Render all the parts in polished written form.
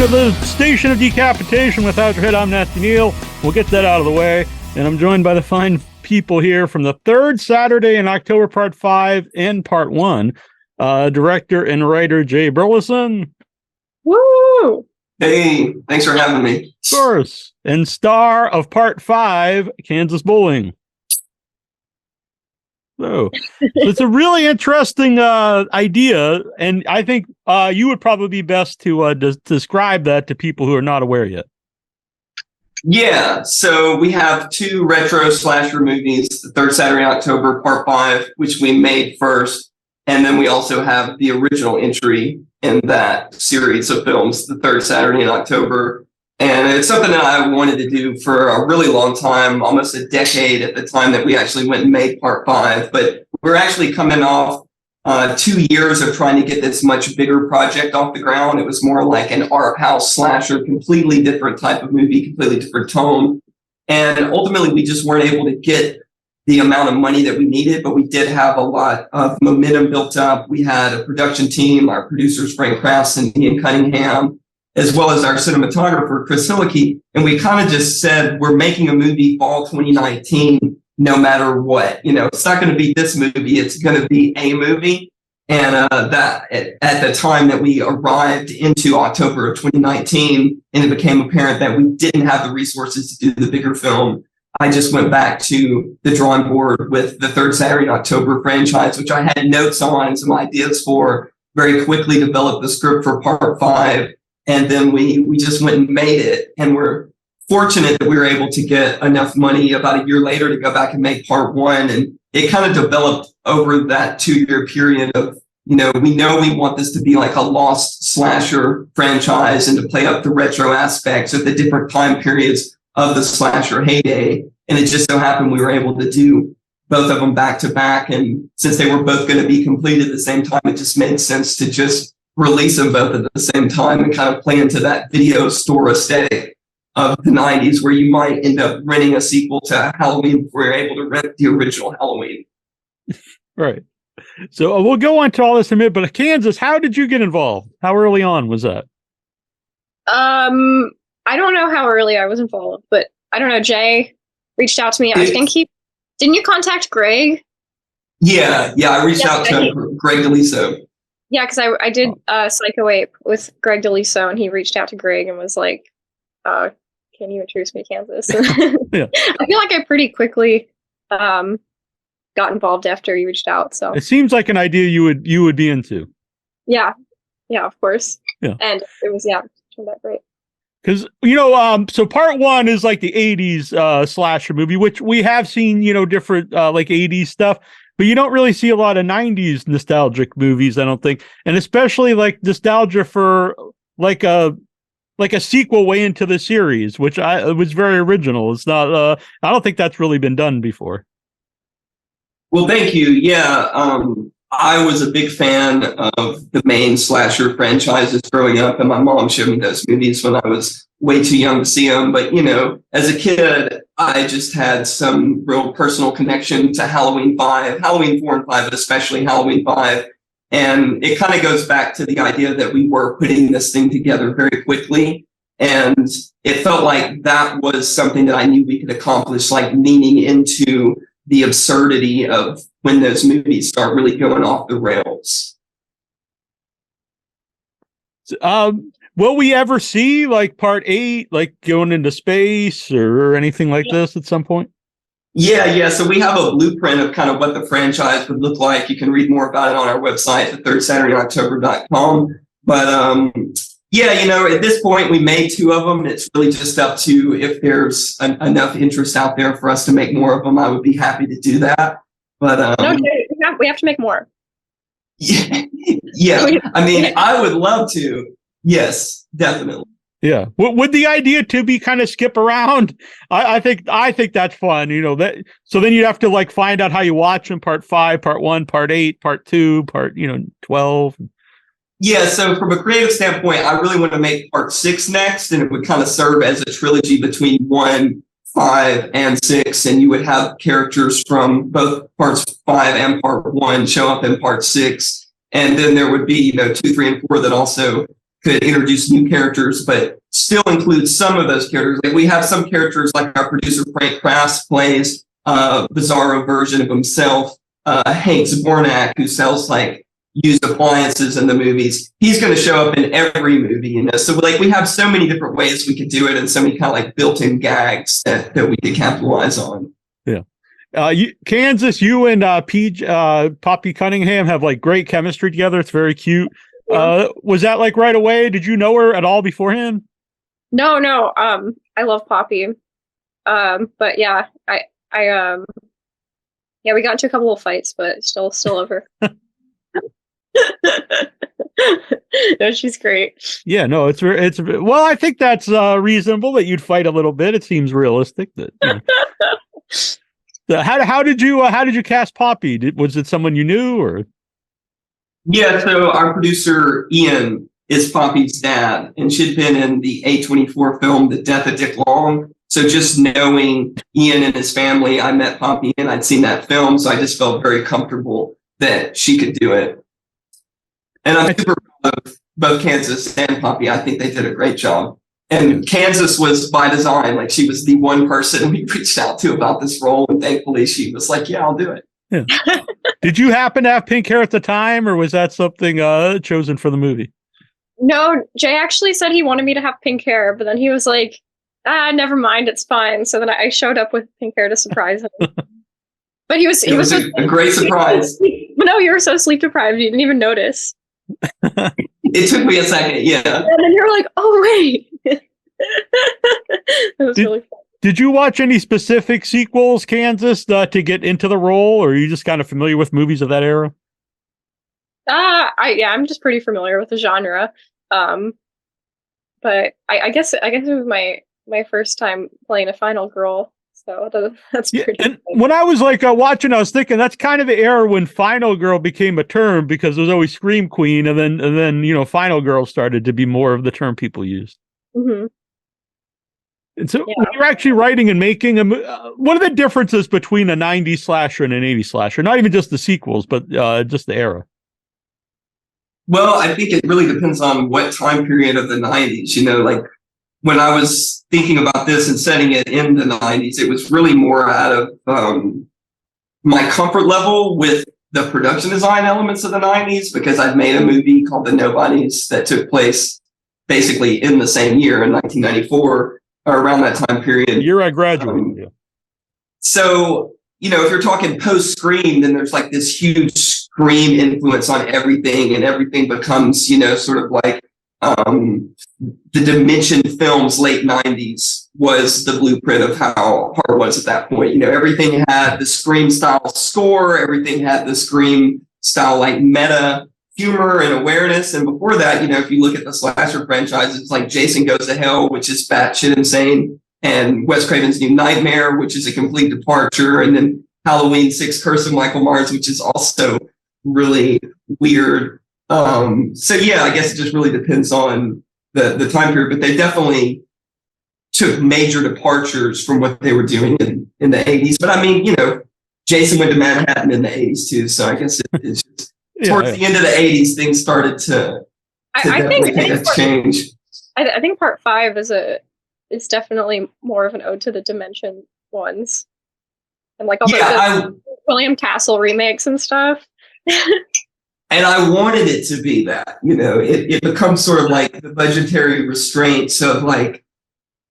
to the Station of Decapitation without your head. I'm Nasty Neal. We'll get that out of the way. And I'm joined by the fine people here from the third Saturday in October, Part 5 and Part 1. Director and writer Jay Burleson. Woo! Hey, thanks for having me. Of course. And star of Part 5, Kansas Bowling. So it's a really interesting idea, and I think you would probably be best to describe that to people who are not aware yet. Yeah, so we have two retro slasher movies, the third Saturday in October, Part 5, which we made first, and then we also have the original entry in that series of films, the third Saturday in October. And it's something that I wanted to do for a really long time, almost a decade at the time that we actually went and made Part 5. But we're actually coming off 2 years of trying to get this much bigger project off the ground. It was more like an art house slasher, completely different type of movie, completely different tone. And ultimately, we just weren't able to get the amount of money that we needed, but we did have a lot of momentum built up. We had a production team, our producers, Frank Krafts and Ian Cunningham, as well as our cinematographer, Chris Hillicky. And we kind of just said, we're making a movie fall 2019, no matter what. You know, it's not going to be this movie, it's going to be a movie. And that at the time that we arrived into October of 2019, and it became apparent that we didn't have the resources to do the bigger film, I just went back to the drawing board with the third Saturday in October franchise, which I had notes on and some ideas for, very quickly developed the script for Part 5. And then we just went and made it. And we're fortunate that we were able to get enough money about a year later to go back and make Part 1. And it kind of developed over that 2-year period of, you know we want this to be like a lost slasher franchise and to play up the retro aspects of the different time periods of the slasher heyday. And it just so happened we were able to do both of them back to back. And since they were both going to be completed at the same time, it just made sense to just release them both at the same time and kind of play into that video store aesthetic of the 90s, where you might end up renting a sequel to Halloween before you're able to rent the original Halloween. Right. So we'll go on to all this in a minute, but Kansas, how did you get involved? How early on was that? I don't know how early I was involved, but I don't know. Jay reached out to me. I think didn't you contact Greg? Yeah, I reached out to Greg DeLiso. Yeah, because I did Psycho Ape with Greg DeLiso, and he reached out to Greg and was like, can you introduce me to Kansas? Yeah. I feel like I pretty quickly got involved after you reached out. So it seems like an idea you would be into. Yeah, of course. Yeah. And it was, turned out great. Because, so Part 1 is like the 80s slasher movie, which we have seen, different like 80s stuff. But you don't really see a lot of 90s nostalgic movies, I don't think. And especially like nostalgia for like a sequel way into the series, which was very original. It's not, I don't think that's really been done before. Well, thank you. Yeah, I was a big fan of the main slasher franchises growing up, and my mom showed me those movies when I was way too young to see them. But, as a kid, I just had some real personal connection to Halloween 5, Halloween 4 and 5, but especially Halloween 5. And it kind of goes back to the idea that we were putting this thing together very quickly. And it felt like that was something that I knew we could accomplish, like leaning into the absurdity of when those movies start really going off the rails. Will we ever see like Part 8, like going into space or anything like this at some point? Yeah. So we have a blueprint of kind of what the franchise would look like. You can read more about it on our website, thethirdsaturdaynoctober.com. But at this point, we made 2 of them. And it's really just up to if there's enough interest out there for us to make more of them. I would be happy to do that. But we have to make more. Yeah. I mean, I would love to. Yes, definitely. Yeah. Would the idea to be kind of skip around? I think that's fun. So then you'd have to like find out how you watch them. Part 5, Part 1, Part 8, Part 2, Part 12. Yeah. So from a creative standpoint, I really want to make Part 6 next, and it would kind of serve as a trilogy between 1, 5, and 6, and you would have characters from both Parts 5 and Part 1 show up in Part 6, and then there would be 2, 3, and 4 that also could introduce new characters, but still include some of those characters. Like we have some characters, like our producer Frank Krass plays a bizarro version of himself. Hank Zbornak, who sells like used appliances in the movies, he's going to show up in every movie, you know. So like we have so many different ways we could do it, and so many kind of like built-in gags that we could capitalize on. Yeah. Kansas, you and Poppy Cunningham have like great chemistry together. It's very cute. Was that like right away? Did you know her at all beforehand? No. I love Poppy. But yeah, we got into a couple of fights, but still over. No, she's great. Yeah, no, it's well, I think that's reasonable that you'd fight a little bit. It seems realistic that. You know. How did you cast Poppy? Was it someone you knew or? Yeah, so our producer Ian is Poppy's dad, and she'd been in the A24 film The Death of Dick Long. So just knowing Ian and his family, I met Poppy and I'd seen that film, so I just felt very comfortable that she could do it. And I'm super proud of both Kansas and Poppy. I think they did a great job. And Kansas was by design. Like she was the one person we reached out to about this role, and thankfully she was like, "Yeah, I'll do it." Yeah. Did you happen to have pink hair at the time, or was that something chosen for the movie? No, Jay actually said he wanted me to have pink hair, but then he was like, never mind, it's fine. So then I showed up with pink hair to surprise him. But he was a great surprise. But no, you were so sleep deprived, you didn't even notice. It took me a second, yeah. And then you're like, oh wait. That was really fun. Did you watch any specific sequels, Kansas, to get into the role, or are you just kind of familiar with movies of that era? I'm just pretty familiar with the genre. But I guess it was my first time playing a final girl, so that's pretty. And when I was like watching, I was thinking that's kind of the era when final girl became a term, because there was always Scream Queen, and then you know, final girl started to be more of the term people used. Mm-hmm. And so when you're actually writing and making what are the differences between a 90s slasher and an 80s slasher? Not even just the sequels, but just the era. Well, I think it really depends on what time period of the 90s. You know, like when I was thinking about this and setting it in the 90s, it was really more out of my comfort level with the production design elements of the 90s, because I'd made a movie called The Nobodies that took place basically in the same year in 1994. Or around that time period. The year I graduated. Yeah. So, you know, if you're talking post-Scream, then there's like this huge Scream influence on everything, and everything becomes, you know, sort of like the Dimension Films late 90s was the blueprint of how horror was at that point. You know, everything had the Scream style score, everything had the Scream style like meta humor and awareness. And before that, you know, if you look at the slasher franchises like Jason Goes to Hell, which is batshit insane, and Wes Craven's New Nightmare, which is a complete departure, and then Halloween 6 Curse of Michael Myers, which is also really weird. So yeah, I guess it just really depends on the time period, but they definitely took major departures from what they were doing in the 80s. But I mean, you know, Jason went to Manhattan in the 80s too, so I guess it's just towards the end of the 80s, things started to I think change. I think part 5 is definitely more of an ode to the Dimension ones, and like all the William Castle remakes and stuff. And I wanted it to be that, you know, it becomes sort of like the budgetary restraints of like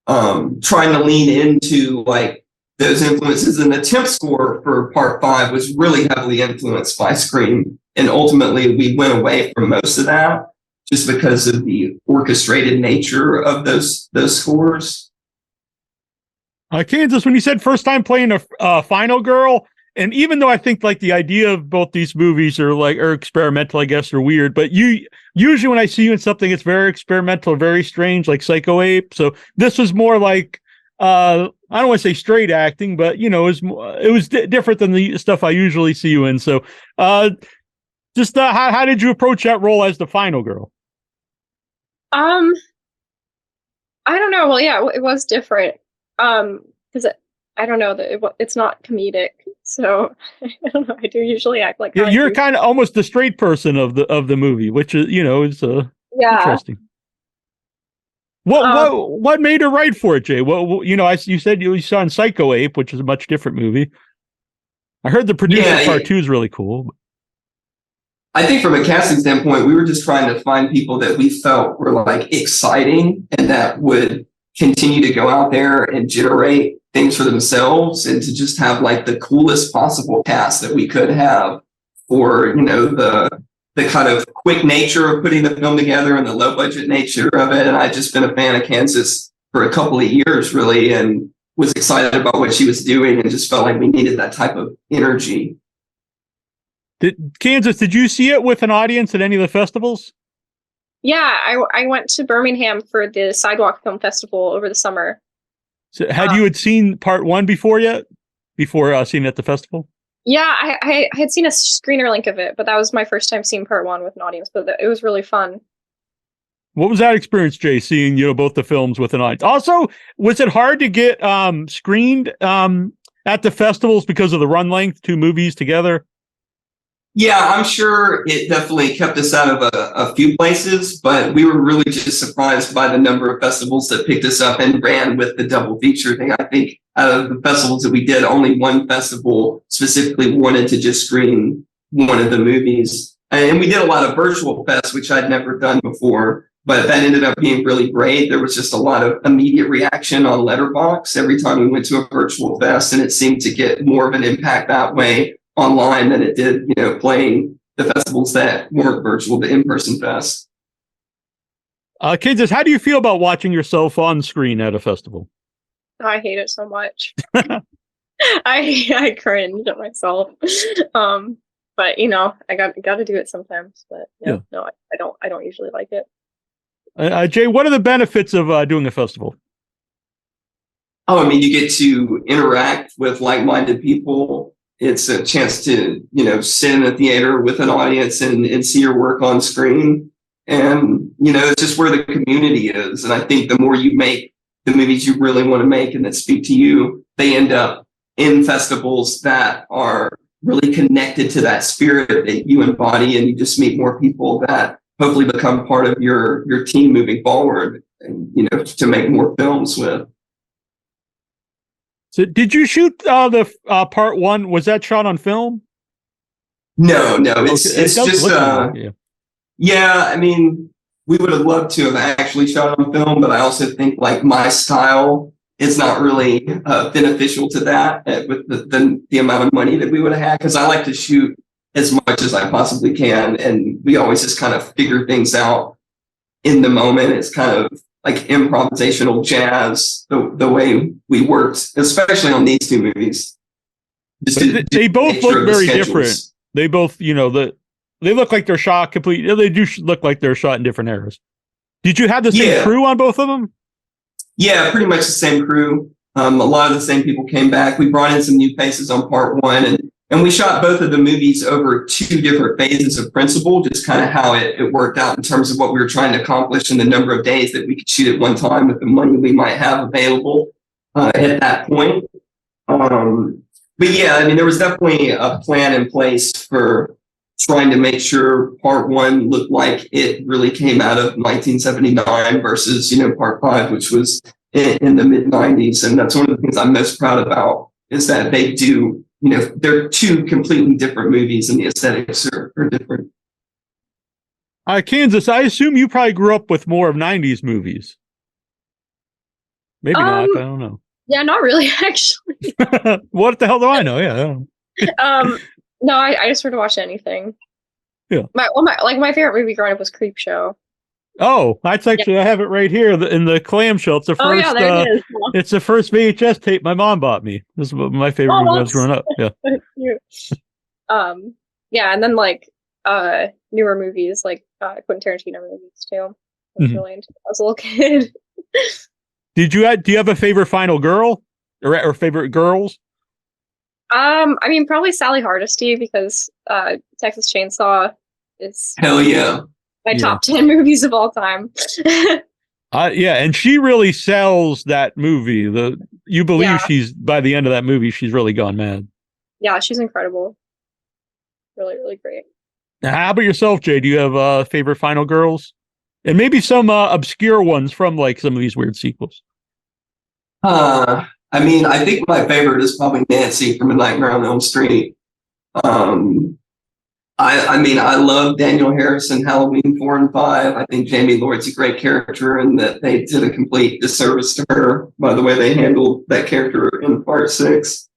trying to lean into like those influences. And the temp score for part 5 was really heavily influenced by Scream. And ultimately we went away from most of that just because of the orchestrated nature of those scores. Kansas, when you said first time playing a final girl, and even though I think like the idea of both these movies are experimental, I guess, or weird, but usually when I see you in something, it's very experimental, very strange, like Psycho Ape. So this was more like, I don't want to say straight acting, but you know, it was different than the stuff I usually see you in. So, how did you approach that role as the final girl? I don't know. Well, yeah, it was different. Because I don't know that it's not comedic, so I don't know. I do usually act like you're kind of almost the straight person of the movie, which is, you know, is interesting. What made her write for it, Jay? Well, you said you saw in Psycho Ape, which is a much different movie. I heard the producer part 2 is really cool. I think from a casting standpoint, we were just trying to find people that we felt were like exciting and that would continue to go out there and generate things for themselves, and to just have like the coolest possible cast that we could have for, the kind of quick nature of putting the film together and the low budget nature of it. And I'd just been a fan of Kansas for a couple of years, really, and was excited about what she was doing and just felt like we needed that type of energy. Kansas, did you see it with an audience at any of the festivals? Yeah, I went to Birmingham for the Sidewalk Film Festival over the summer. So you had seen part 1 before yet? Before seeing it at the festival? Yeah, I had seen a screener link of it, but that was my first time seeing part 1 with an audience, but it was really fun. What was that experience, Jay, seeing, both the films with an audience? Also, was it hard to get screened at the festivals because of the run length, 2 movies together? Yeah, I'm sure it definitely kept us out of a few places, but we were really just surprised by the number of festivals that picked us up and ran with the double feature thing. I think out of the festivals that we did, only one festival specifically wanted to just screen one of the movies. And we did a lot of virtual fests, which I'd never done before, but that ended up being really great. There was just a lot of immediate reaction on Letterboxd every time we went to a virtual fest, and it seemed to get more of an impact that way online than it did, playing the festivals that weren't virtual, the in-person fest. Kansas, how do you feel about watching yourself on screen at a festival? I hate it so much. I cringe at myself. But I got to do it sometimes. But no, I don't usually like it. Jay, what are the benefits of doing a festival? Oh, I mean, you get to interact with like-minded people. It's a chance to, sit in a theater with an audience and see your work on screen. And, it's just where the community is. And I think the more you make the movies you really want to make and that speak to you, they end up in festivals that are really connected to that spirit that you embody. And you just meet more people that hopefully become part of your team moving forward and, to make more films with. So did you shoot the part 1? Was that shot on film? No, it's just, I mean, we would have loved to have actually shot on film, but I also think like my style is not really beneficial to that with the amount of money that we would have had. Cause I like to shoot as much as I possibly can. And we always just kind of figure things out in the moment. It's kind of like improvisational jazz, the way we worked, especially on these 2 movies. They both look very different. They both, they look like they're shot completely. They do look like they're shot in different eras. Did you have the same crew on both of them? Yeah, pretty much the same crew. A lot of the same people came back. We brought in some new faces on part 1, and we shot both of the movies over 2 different phases of principal, just kind of how it worked out in terms of what we were trying to accomplish and the number of days that we could shoot at one time with the money we might have available at that point. But yeah, I mean, there was definitely a plan in place for trying to make sure part 1 looked like it really came out of 1979 versus, part 5, which was in the mid 90s. And that's one of the things I'm most proud about is that they do, they're 2 completely different movies and the aesthetics are different. Kansas, I assume you probably grew up with more of 90s movies. Maybe not, I don't know. Yeah, not really, actually. What the hell do I know? Yeah, I don't know. No, I just sort of watch anything. Yeah. My favorite movie growing up was Creepshow. Oh, that's actually, I have it right here in the clamshell. It's the first, there it is. It's the first VHS tape my mom bought me. This is my favorite movie when I was growing up. Yeah. Yeah, and then newer movies like Quentin Tarantino movies too. I was really into as a little kid. Do you have a favorite final girl or favorite girls? I mean, probably Sally Hardesty because Texas Chainsaw is hell yeah my top 10 movies of all time. Yeah, and she really sells that movie. You believe she's by the end of that movie, she's really gone mad. Yeah, she's incredible. Really, really great. How about yourself, Jay? Do you have favorite final girls? And maybe some obscure ones from like some of these weird sequels. I mean, I think my favorite is probably Nancy from A Nightmare on Elm Street. I mean, I love Daniel Harrison, Halloween 4 and 5. I think Jamie Lloyd's a great character, and that they did a complete disservice to her by the way they handled that character in part 6.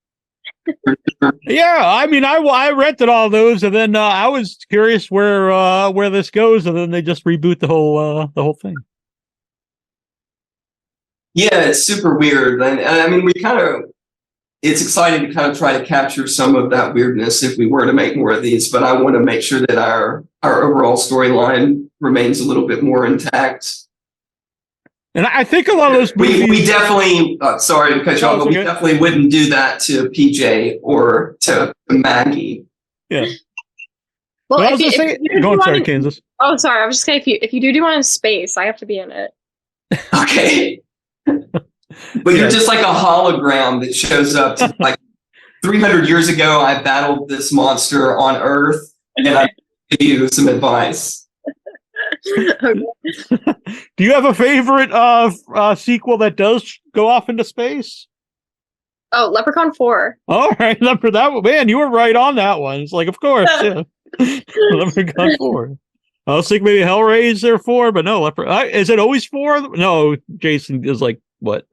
Yeah, I mean, I rented all those, and then I was curious where this goes, and then they just reboot the whole thing. Yeah, it's super weird, and I mean, it's exciting to kind of try to capture some of that weirdness if we were to make more of these, but I want to make sure that our overall storyline remains a little bit more intact. And I think a lot of those movies... We definitely, sorry to cut you off, but we definitely wouldn't do that to PJ or to Maggie. Yeah. Well, go on, sorry, Kansas. Oh, sorry, I was just saying, if you do one in space, I have to be in it. Okay. But you're just like a hologram that shows up to, like 300 years ago, I battled this monster on Earth, and I give you some advice. Okay. Do you have a favorite sequel that does go off into space? Oh, Leprechaun 4. All right, for that one, man, you were right on that one. It's like, of course, yeah. Leprechaun 4. I was thinking maybe Hellraiser 4, but no, is it always 4? No, Jason is like, what,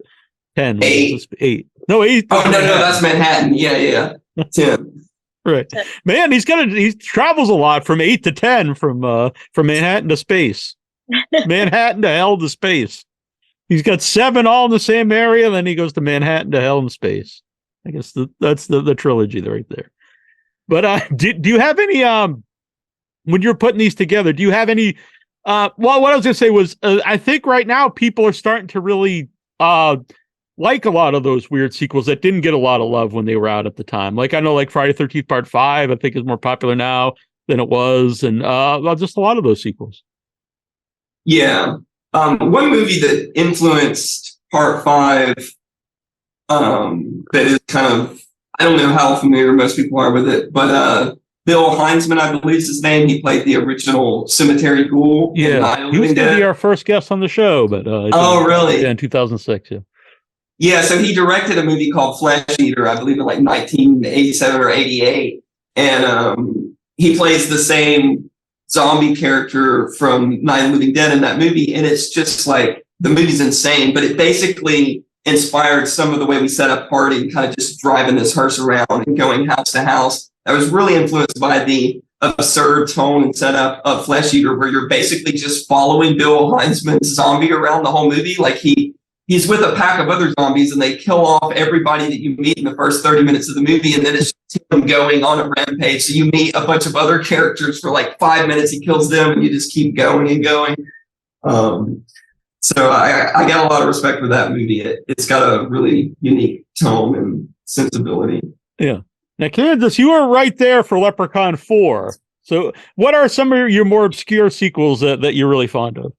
10? 8. No, 8. Oh, no, that's Manhattan. Yeah. 10. Right. 10. Man, he travels a lot from 8 to 10 from Manhattan to space. Manhattan to hell to space. He's got 7 all in the same area, and then he goes to Manhattan to hell and space. I guess that's the trilogy right there. But do you have any when you're putting these together, do you have any well, what I was going to say was I think right now people are starting to really like a lot of those weird sequels that didn't get a lot of love when they were out at the time. Like I know like Friday the 13th Part 5 I think is more popular now than it was, and just a lot of those sequels. Yeah. One movie that influenced Part 5 that is kind of, I don't know how familiar most people are with it, but Bill Heinzman, I believe is his name. He played the original Cemetery Ghoul. Yeah, he was going to be our first guest on the show, but oh, really? Yeah, in 2006. Yeah. Yeah, so he directed a movie called Flesh Eater, I believe in like 1987 or 88, and he plays the same zombie character from Night of the Living Dead in that movie, and it's just like the movie's insane, but it basically inspired some of the way we set up party, kind of just driving this hearse around and going house to house. I was really influenced by the absurd tone and setup of Flesh Eater, where you're basically just following Bill Heinzman's zombie around the whole movie. Like he's with a pack of other zombies and they kill off everybody that you meet in the first 30 minutes of the movie, and then it's him going on a rampage. So you meet a bunch of other characters for like 5 minutes, he kills them, and you just keep going and going. So I got a lot of respect for that movie. It's got a really unique tone and sensibility. Yeah. Now, Kansas, you were right there for Leprechaun 4. So what are some of your more obscure sequels that you're really fond of?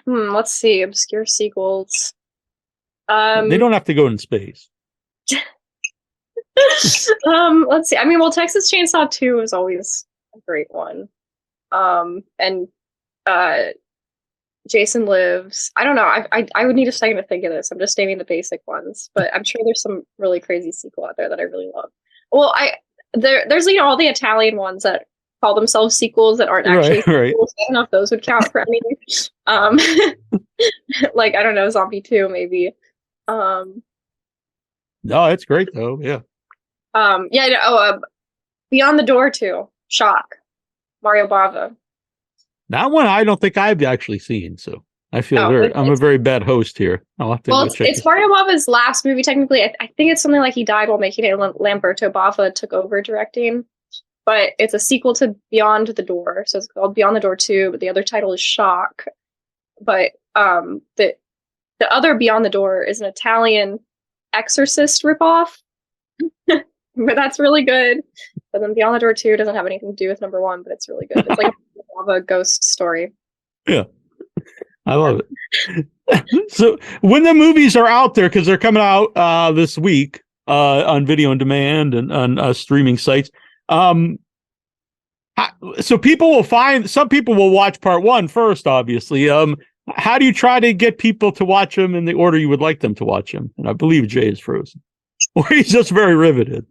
Let's see, obscure sequels. They don't have to go in space. Let's see. I mean, well, Texas Chainsaw 2 is always a great one. And Jason Lives. I don't know. I would need a second to think of this. I'm just naming the basic ones, but I'm sure there's some really crazy sequel out there that I really love. Well, there's all the Italian ones that call themselves sequels that aren't actually sequels. I don't know if those would count for anything. Like I don't know, Zombie 2 maybe. No, it's great though. Yeah. Beyond the Door 2. Shock. Mario Bava. That one I don't think I've actually seen, so I feel I'm a very bad host here. I'll have to check. It's Mario Bava's last movie technically. I think it's something like he died while making it. Lamberto Bava took over directing, but it's a sequel to Beyond the Door, so it's called Beyond the Door 2. But the other title is Shock. But the other Beyond the Door is an Italian Exorcist ripoff, but that's really good. But then Beyond the Door 2 doesn't have anything to do with number 1, but it's really good. It's like a ghost story. Yeah. I love it. So when the movies are out there, because they're coming out this week on video on demand and on streaming sites, how So some people will watch part one first, obviously. How do you try to get people to watch them in the order you would like them to watch them? And I believe Jay is frozen, or he's just very riveted.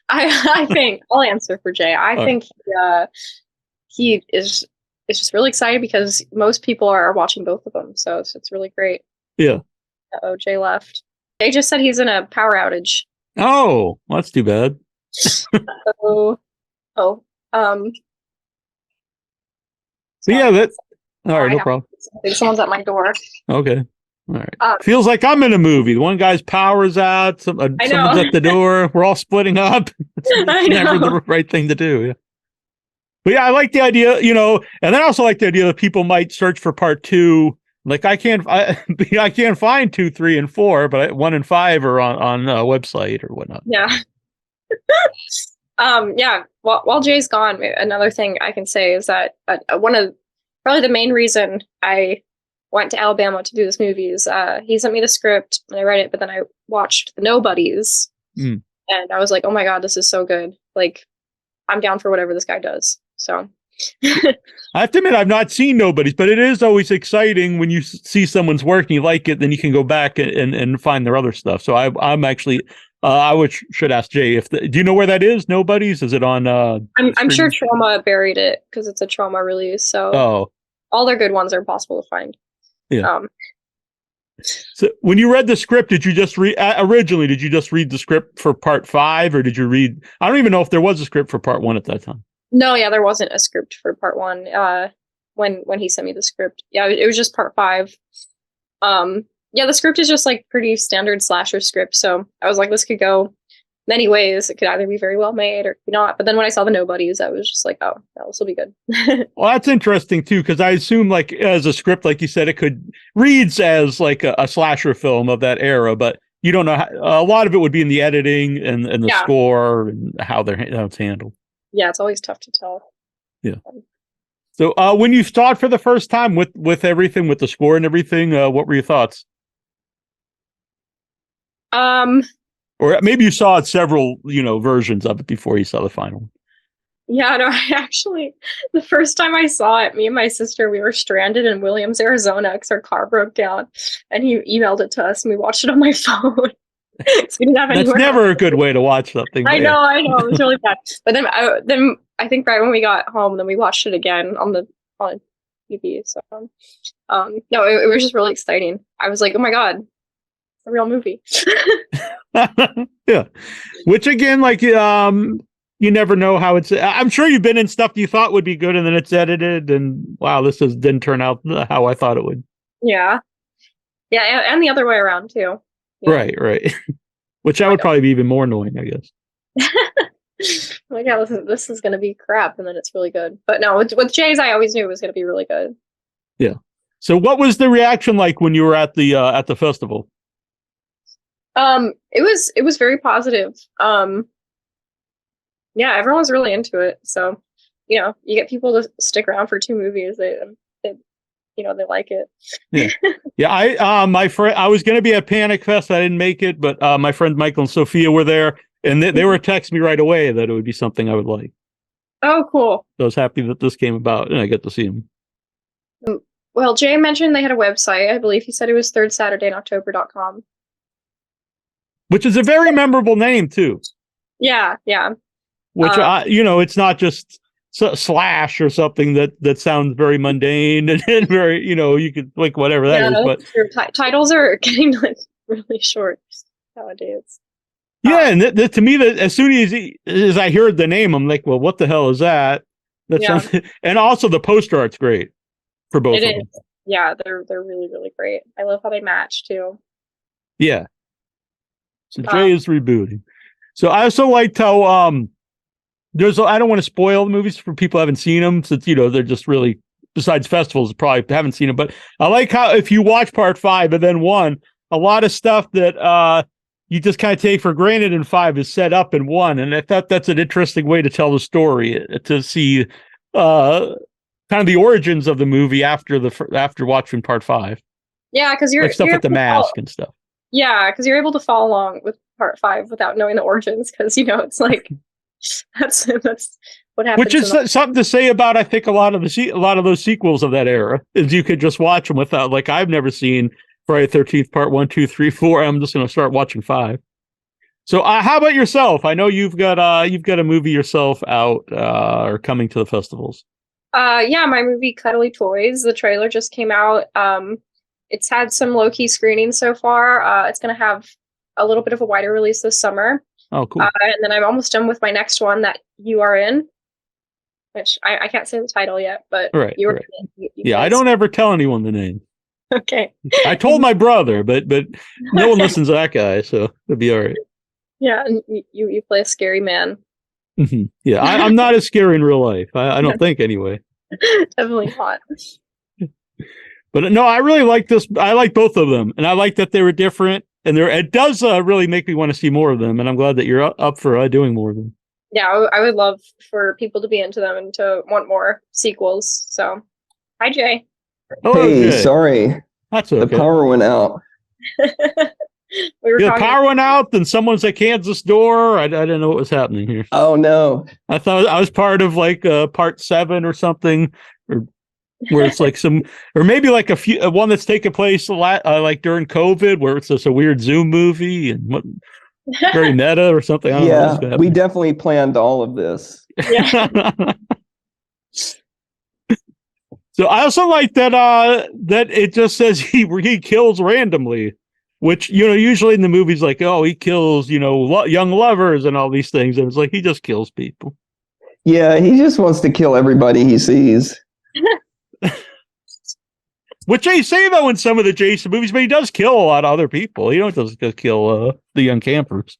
I think I'll answer for Jay. I think he is just really excited because most people are watching both of them, so it's really great. Yeah. Oh, Jay left. Jay just said he's in a power outage. Oh, well, that's too bad. Yeah, that. All right, no problem. Someone's at my door. Okay. All right. Feels like I'm in a movie. The one guy's power's out. Someone's at the door. We're all splitting up. It's never the right thing to do. Yeah. But yeah, I like the idea, and then I also like the idea that people might search for part 2. Like I can't find 2, 3, and 4, but 1 and 5 are on a website or whatnot. Yeah. Yeah. While Jay's gone, another thing I can say is that probably the main reason I went to Alabama to do this movie is he sent me the script and I read it, but then I watched The Nobodies and I was like, oh my God, this is so good. Like, I'm down for whatever this guy does. So I have to admit, I've not seen Nobodies, but it is always exciting when you see someone's work and you like it, then you can go back and find their other stuff. So I'm actually, should ask Jay do you know where that is? Nobodies? Is it on? I'm sure Trauma buried it because it's a Trauma release. So all their good ones are possible to find. Yeah. So when you read the script, did you just read the script for part 5 or did you read? I don't even know if there was a script for part 1 at that time. No, yeah, there wasn't a script for part 1. When he sent me the script, yeah, it was just part 5. Yeah, the script is just like pretty standard slasher script. So I was like, this could go many ways. It could either be very well made or not. But then when I saw The Nobodies, I was just like, oh, no, this will be good. Well, that's interesting too, because I assume like as a script, like you said, it reads as like a slasher film of that era, but you don't know a lot of it would be in the editing and the score and how it's handled. Yeah, it's always tough to tell. Yeah. So when you saw it for the first time with everything, with the score and everything, what were your thoughts? Or maybe you saw several, versions of it before you saw the final one. Yeah, no, I actually, the first time I saw it, me and my sister, we were stranded in Williams, Arizona because our car broke down and he emailed it to us and we watched it on my phone. So we didn't have That's never a good way to watch something. I know, it was really bad. But then I think right when we got home, then we watched it again on TV. So, no, it was just really exciting. I was like, oh my God, it's a real movie. Yeah. Which again, like, you never know how I'm sure you've been in stuff you thought would be good and then it's edited and wow, didn't turn out how I thought it would. Yeah. Yeah. And the other way around too. Yeah. Right. Which that would probably be even more annoying, I guess. Like, yeah, this is going to be crap, and then it's really good. But no, with Jay's, I always knew it was going to be really good. Yeah. So, what was the reaction like when you were at the festival? It was very positive. Yeah, everyone's really into it. So, you get people to stick around for 2 movies. They like it. Yeah. Yeah. I was going to be at Panic Fest. I didn't make it, but my friends Michael and Sophia were there and they were texting me right away that it would be something I would like. Oh, cool. So I was happy that this came about and I get to see them. Well, Jay mentioned they had a website. I believe he said it was thirdsaturdaynoctober.com. Which is a very memorable name too. Yeah. Yeah. Which, it's not just slash or something that sounds very mundane and very, you could like whatever that is. But titles are getting like really short nowadays. Yeah, and to me, as soon as I heard the name, I'm like, well, what the hell is that? And also the poster art's great for both of them. Yeah, they're really, really great. I love how they match too. Yeah. So Jay is rebooting. So I also liked how I don't want to spoil the movies for people who haven't seen them since they're just really, besides festivals, probably haven't seen them. But I like how if you watch part 5 and then 1, a lot of stuff that you just kind of take for granted in 5 is set up in 1, and I thought that's an interesting way to tell the story, to see kind of the origins of the movie after watching part 5. Yeah, because you're like stuff with the mask and stuff. Yeah, because you're able to follow along with part 5 without knowing the origins, because it's like That's what happens. Which is something to say about, I think, a lot of those sequels of that era is you could just watch them without, like, I've never seen Friday the 13th Part 1, 2, 3, 4. I'm just going to start watching 5. So how about yourself? I know you've got a movie yourself out or coming to the festivals. Yeah, my movie Cuddly Toys. The trailer just came out. It's had some low-key screenings so far. It's going to have a little bit of a wider release this summer. Oh, cool. And then I'm almost done with my next one that you are in, which I can't say the title yet, but you are in it. Yeah, I don't ever tell anyone the name. Okay. I told my brother, but no one listens to that guy, so it'll be all right. Yeah, and you play a scary man. Yeah, I'm not as scary in real life. I don't think, anyway. Definitely not. But no, I really like this. I like both of them, and I like that they were different. And it does really make me want to see more of them. And I'm glad that you're up for doing more of them. Yeah, I would love for people to be into them and to want more sequels. So, hi, Jay. Hello, Hey, Jay. sorry. That's okay. The power went out. The power went out, then someone's at Kansas door. I didn't know what was happening here. Oh, no. I thought I was part of like part 7 or something, or where it's like or maybe like one that's taken place like during COVID, where it's just a weird Zoom movie and very meta or something. I don't know we definitely planned all of this. Yeah. So I also like that that it just says he kills randomly, which usually in the movies like, oh, he kills young lovers and all these things, and it's like he just kills people. Yeah, he just wants to kill everybody he sees. Which they say though in some of the Jason movies, but he does kill a lot of other people. He don't just kill the young campers.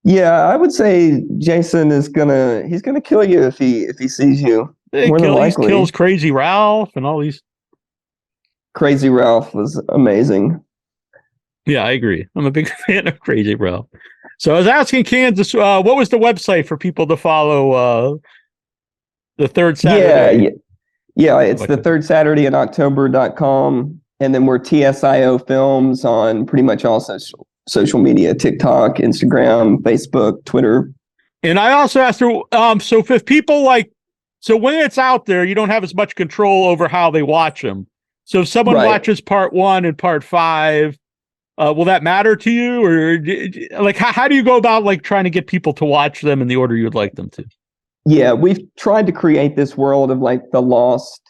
Yeah, I would say Jason he's gonna kill you if he sees you. He kills Crazy Ralph and all these. Crazy Ralph was amazing. Yeah, I agree. I'm a big fan of Crazy Ralph. So I was asking Kansas, what was the website for people to follow the third Saturday? Yeah, it's the third Saturday in October.com. And then we're TSIO Films on pretty much all social media, TikTok, Instagram, Facebook, Twitter. And I also asked her, so if people so when it's out there, you don't have as much control over how they watch them. So if someone watches part 1 and part 5, will that matter to you? Or like, how do you go about like trying to get people to watch them in the order you'd like them to? Yeah, we've tried to create this world of like the Lost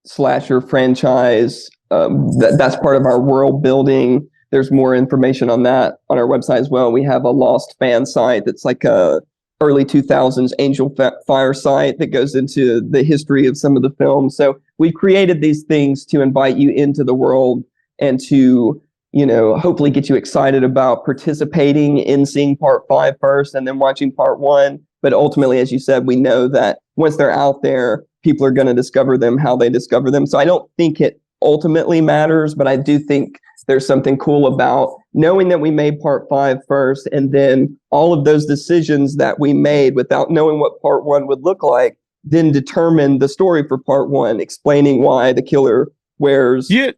slasher franchise. That's part of our world building. There's more information on that on our website as well. We have a Lost fan site that's like a early 2000s Angel Fire site that goes into the history of some of the films. So we've created these things to invite you into the world and to, hopefully get you excited about participating in seeing part 5 first and then watching part 1. But ultimately, as you said, we know that once they're out there, people are going to discover them how they discover them. So I don't think it ultimately matters, but I do think there's something cool about knowing that we made part 5 first, and then all of those decisions that we made without knowing what part 1 would look like, then determine the story for part 1, explaining why the killer wears, a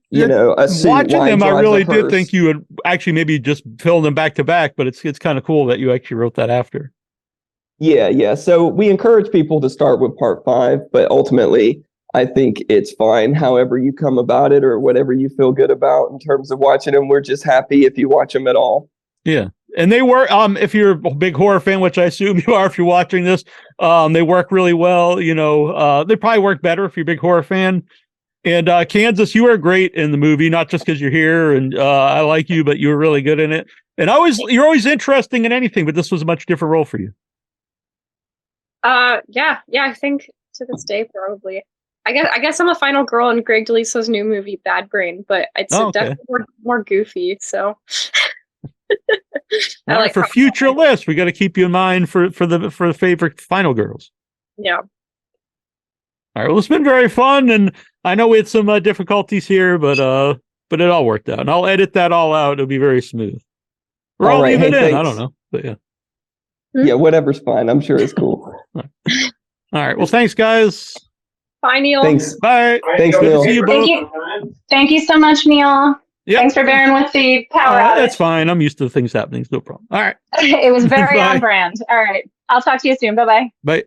suit. Watching them, I really did think you would actually maybe just fill them back to back, but it's kind of cool that you actually wrote that after. Yeah. So we encourage people to start with part 5, but ultimately, I think it's fine however you come about it or whatever you feel good about in terms of watching them. We're just happy if you watch them at all. Yeah. And they work, if you're a big horror fan, which I assume you are if you're watching this, they work really well. They probably work better if you're a big horror fan. And Kansas, you were great in the movie, not just because you're here and I like you, but you were really good in it. And you're always interesting in anything, but this was a much different role for you. Yeah, I think to this day probably. I guess I'm a final girl in Greg DeLiso's new movie Bad Brain, but it's definitely more goofy. So, all right, for future lists, we got to keep you in mind for the favorite final girls. Yeah. All right. Well, it's been very fun, and I know we had some difficulties here, but it all worked out, and I'll edit that all out. It'll be very smooth. Or I'll leave it in. Thanks. I don't know, but yeah. Yeah, whatever's fine. I'm sure it's cool. All right. Well, thanks, guys. Bye, Neal. Thanks. Bye. Thanks, Good Neal. to see you both. Thank you so much, Neal. Yep. Thanks for bearing with the power outage. That's fine. I'm used to things happening. No problem. All right. It was very Bye. on brand. All right. I'll talk to you soon. Bye-bye. Bye.